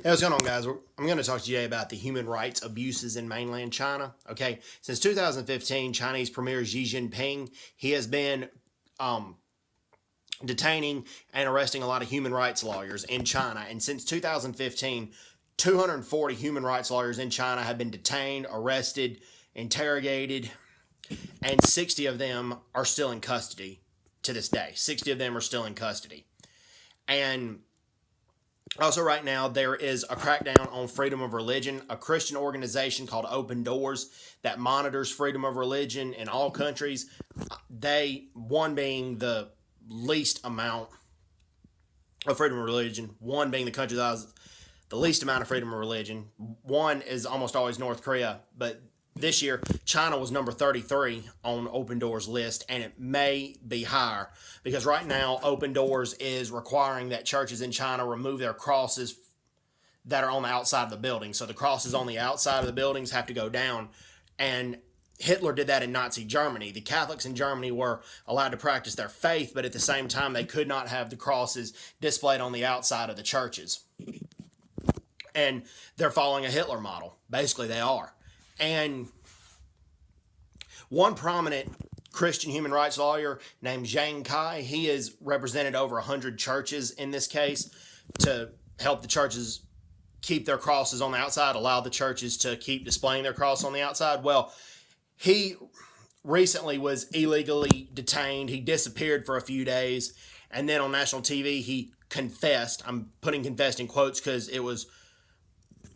Hey, what's going on, guys? I'm going to talk to you today about the human rights abuses in mainland China. Okay, since 2015, Chinese Premier Xi Jinping, he has been detaining and arresting a lot of human rights lawyers in China. And since 2015, 240 human rights lawyers in China have been detained, arrested, interrogated, and 60 of them are still in custody to this day. 60 of them are still in custody. And also, right now, there is a crackdown on freedom of religion. A Christian organization called Open Doors that monitors freedom of religion in all countries. One being the least amount of freedom of religion, one being the country that has the least amount of freedom of religion. One is almost always North Korea, but this year, China was number 33 on Open Doors list, and it may be higher because right now, Open Doors is requiring that churches in China remove their crosses that are on the outside of the building. So the crosses on the outside of the buildings have to go down, and Hitler did that in Nazi Germany. The Catholics in Germany were allowed to practice their faith, but at the same time, they could not have the crosses displayed on the outside of the churches. And they're following a Hitler model. Basically, they are. And one prominent Christian human rights lawyer named Zhang Kai, he has represented over 100 churches in this case to help the churches keep their crosses on the outside, allow the churches to keep displaying their cross on the outside. Well, he recently was illegally detained. He disappeared for a few days, and then on national TV, he confessed. I'm putting confessed in quotes because it was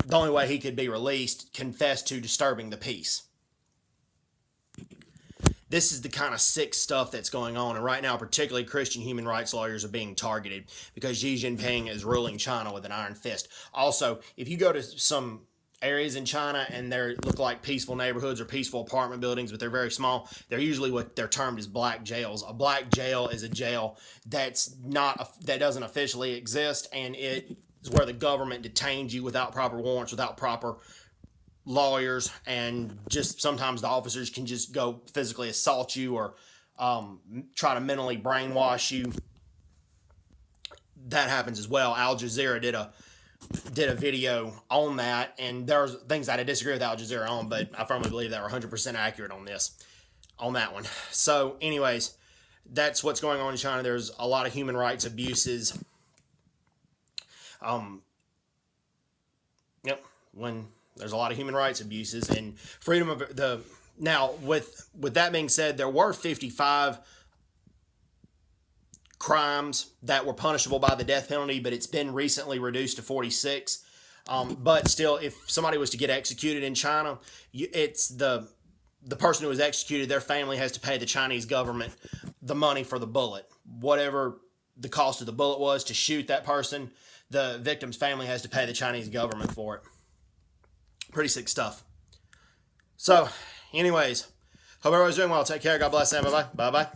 the only way he could be released, confessed to disturbing the peace. This is the kind of sick stuff that's going on. And right now, particularly Christian human rights lawyers are being targeted because Xi Jinping is ruling China with an iron fist. Also, if you go to some areas in China and they look like peaceful neighborhoods or peaceful apartment buildings, but they're very small, they're usually what they're termed as black jails. A black jail is a jail that doesn't officially exist, and it is where the government detains you without proper warrants, without proper lawyers, and just sometimes the officers can just go physically assault you or try to mentally brainwash you. That happens as well. Al Jazeera did a video on that, and there's things that I disagree with Al Jazeera on, but I firmly believe they were 100% accurate on that one. So anyways, that's what's going on in China. There's a lot of human rights abuses. When there's a lot of human rights abuses and freedom of the. Now, with that being said, there were 55 crimes that were punishable by the death penalty, but it's been recently reduced to 46. But still, if somebody was to get executed in China, it's the person who was executed, their family has to pay the Chinese government the money for the bullet. Whatever the cost of the bullet was to shoot that person, the victim's family has to pay the Chinese government for it. Pretty sick stuff. So, anyways, hope everybody's doing well. Take care. God bless. Bye-bye. Bye-bye.